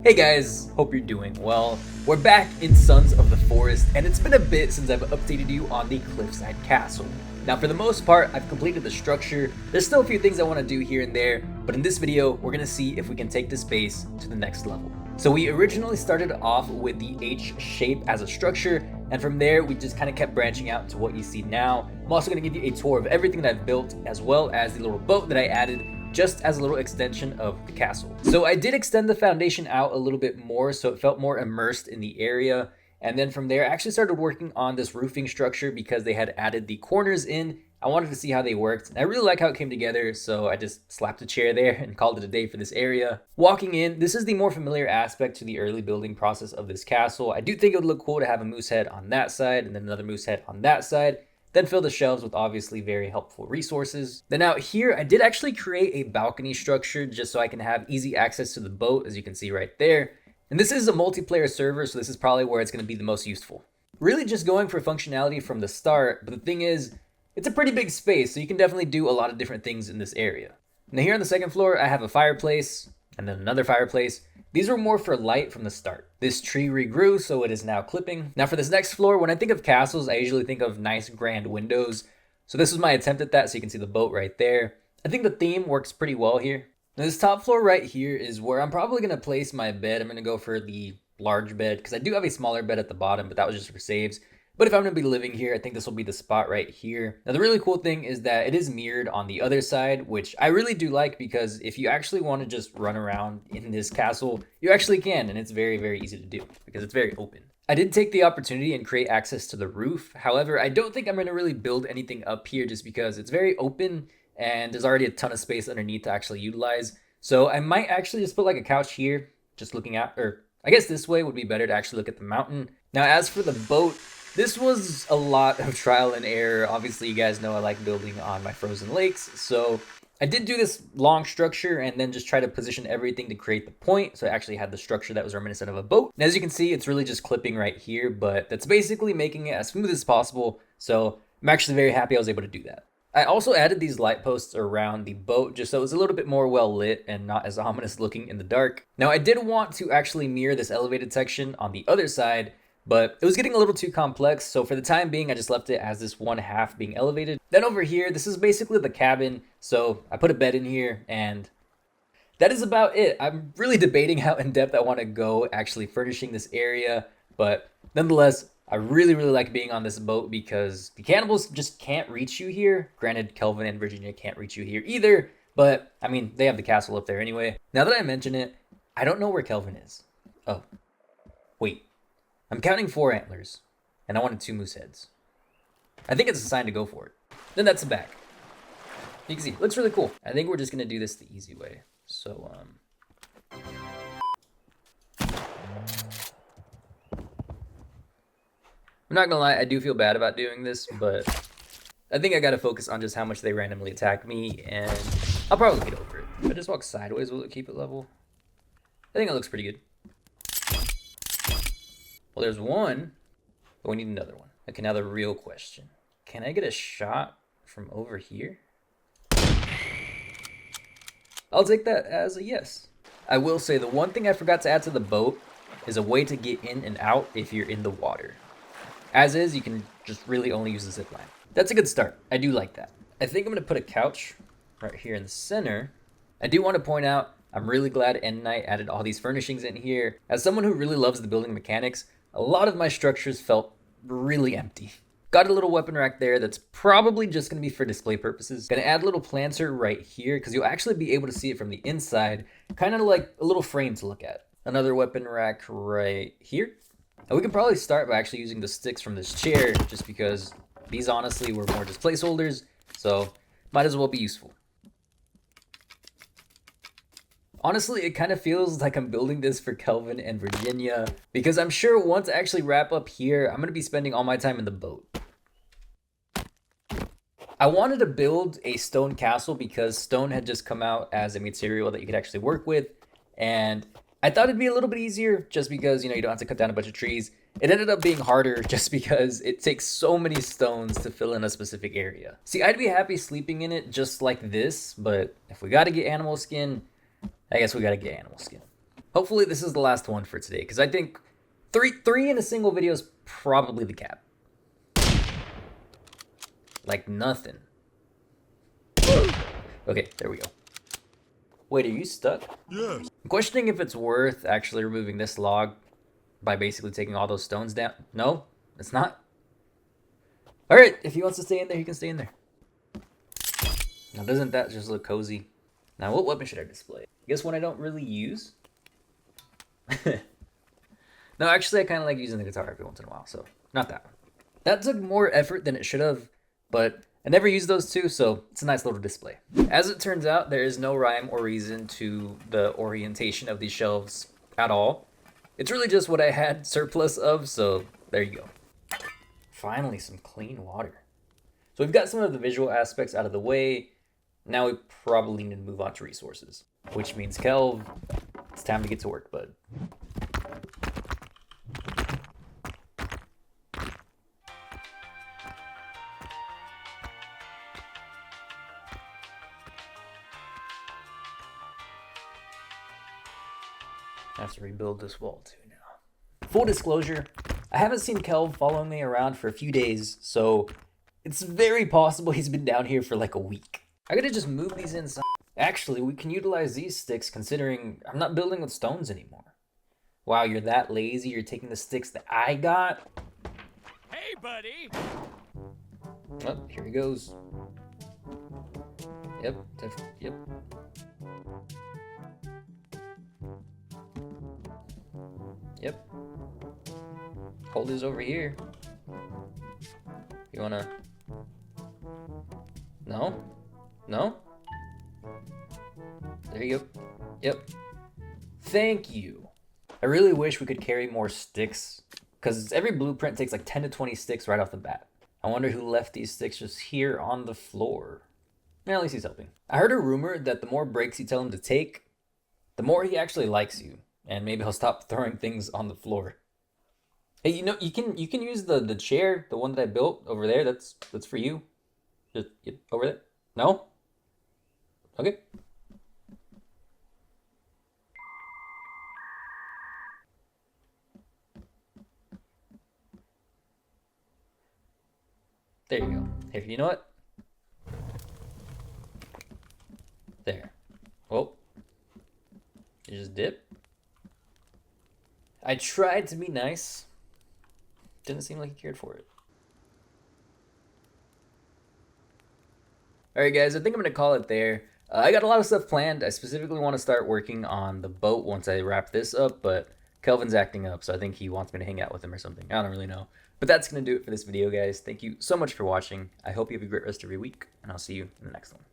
Hey guys, hope you're doing well. We're back in Sons of the Forest, and it's been a bit since I've updated you on the Cliffside Castle. Now for the most part, I've completed the structure. There's still a few things I want to do here and there, but in this video, we're going to see if we can take this base to the next level. So we originally started off with the H shape as a structure, and from there we just kind of kept branching out to what you see now. I'm also going to give you a tour of everything that I've built, as well as the little boat that I added just as a little extension of the castle. So I did extend the foundation out a little bit more so it felt more immersed in the area. And then from there, I actually started working on this roofing structure because they had added the corners in. I wanted to see how they worked. And I really like how it came together, so I just slapped a chair there and called it a day for this area. Walking in, this is the more familiar aspect to the early building process of this castle. I do think it would look cool to have a moose head on that side and then another moose head on that side. Then fill the shelves with obviously very helpful resources. Then out here, I did actually create a balcony structure just so I can have easy access to the boat, as you can see right there. And this is a multiplayer server, so this is probably where it's going to be the most useful. Really just going for functionality from the start, but the thing is, it's a pretty big space, so you can definitely do a lot of different things in this area. Now here on the second floor, I have a fireplace, and then another fireplace. These were more for light from the start. This tree regrew, so it is now clipping. Now for this next floor, when I think of castles, I usually think of nice grand windows. So this was my attempt at that, so you can see the boat right there. I think the theme works pretty well here. Now this top floor right here is where I'm probably going to place my bed. I'm going to go for the large bed because I do have a smaller bed at the bottom, but that was just for saves. But if I'm going to be living here, I think this will be the spot right here. Now, the really cool thing is that it is mirrored on the other side, which I really do like because if you actually want to just run around in this castle, you actually can, and it's very, very easy to do because it's very open. I did take the opportunity and create access to the roof. However, I don't think I'm going to really build anything up here just because it's very open and there's already a ton of space underneath to actually utilize. So I might actually just put like a couch here, just looking out, or I guess this way would be better to actually look at the mountain. Now, as for the boat, this was a lot of trial and error. Obviously, you guys know I like building on my frozen lakes. So I did do this long structure and then just try to position everything to create the point. So I actually had the structure that was reminiscent of a boat. And as you can see, it's really just clipping right here, but that's basically making it as smooth as possible. So I'm actually very happy I was able to do that. I also added these light posts around the boat just so it was a little bit more well lit and not as ominous looking in the dark. Now I did want to actually mirror this elevated section on the other side, but it was getting a little too complex, so for the time being, I just left it as this one half being elevated. Then over here, this is basically the cabin, so I put a bed in here, and that is about it. I'm really debating how in-depth I want to go actually furnishing this area, but nonetheless, I really, really like being on this boat because the cannibals just can't reach you here. Granted, Kelvin and Virginia can't reach you here either, but, I mean, they have the castle up there anyway. Now that I mention it, I don't know where Kelvin is. Oh, wait. I'm counting 4 antlers, and I wanted 2 moose heads. I think it's a sign to go for it. Then that's the back. You can see, it looks really cool. I think we're just gonna do this the easy way. So, I'm not gonna lie, I do feel bad about doing this, but I think I gotta focus on just how much they randomly attack me, and I'll probably get over it. If I just walk sideways, will it keep it level? I think it looks pretty good. Well, there's one, but we need another one. Okay, now the real question. Can I get a shot from over here? I'll take that as a yes. I will say the one thing I forgot to add to the boat is a way to get in and out if you're in the water. As is, you can just really only use the zip line. That's a good start. I do like that. I think I'm going to put a couch right here in the center. I do want to point out, I'm really glad End Night added all these furnishings in here. As someone who really loves the building mechanics, a lot of my structures felt really empty. Got a little weapon rack there that's probably just going to be for display purposes. Gonna add a little planter right here because you'll actually be able to see it from the inside. Kind of like a little frame to look at. Another weapon rack right here. And we can probably start by actually using the sticks from this chair just because these honestly were more just placeholders. So might as well be useful. Honestly, it kind of feels like I'm building this for Kelvin and Virginia because I'm sure once I actually wrap up here, I'm going to be spending all my time in the boat. I wanted to build a stone castle because stone had just come out as a material that you could actually work with, and I thought it'd be a little bit easier just because, you don't have to cut down a bunch of trees. It ended up being harder just because it takes so many stones to fill in a specific area. See, I'd be happy sleeping in it just like this, but if we got to get animal skin, I guess we gotta get animal skin. Hopefully this is the last one for today, because I think three in a single video is probably the cap. Like nothing. Okay, there we go. Wait, are you stuck? Yes. I'm questioning if it's worth actually removing this log by basically taking all those stones down. No, it's not. Alright, if he wants to stay in there, he can stay in there. Now doesn't that just look cozy? Now what weapon should I display? I guess one I don't really use? No, actually I kind of like using the guitar every once in a while, so not that one. That took more effort than it should have, but I never used those two, so it's a nice little display. As it turns out, there is no rhyme or reason to the orientation of these shelves at all. It's really just what I had surplus of, so there you go. Finally, some clean water. So we've got some of the visual aspects out of the way. Now we probably need to move on to resources, which means Kelv, it's time to get to work, bud. I have to rebuild this wall too now. Full disclosure, I haven't seen Kelv following me around for a few days, so it's very possible he's been down here for like a week. I gotta just move these inside. Actually, we can utilize these sticks considering I'm not building with stones anymore. Wow, you're that lazy, you're taking the sticks that I got? Hey, buddy. Oh, here he goes. Yep, yep. Yep. Hold this over here. You wanna... No? No? There you go. Yep. Thank you. I really wish we could carry more sticks, because every blueprint takes like 10 to 20 sticks right off the bat. I wonder who left these sticks just here on the floor. Yeah, at least he's helping. I heard a rumor that the more breaks you tell him to take, the more he actually likes you. And maybe he'll stop throwing things on the floor. Hey, you know, you can use the chair, the one that I built over there. That's for you. Just over there. No? Okay. There you go. Here, you know what? There. Oh. You just dip. I tried to be nice. Didn't seem like he cared for it. Alright guys, I think I'm going to call it there. I got a lot of stuff planned. I specifically want to start working on the boat once I wrap this up, but Kelvin's acting up, so I think he wants me to hang out with him or something. I don't really know. But that's going to do it for this video, guys. Thank you so much for watching. I hope you have a great rest of your week, and I'll see you in the next one.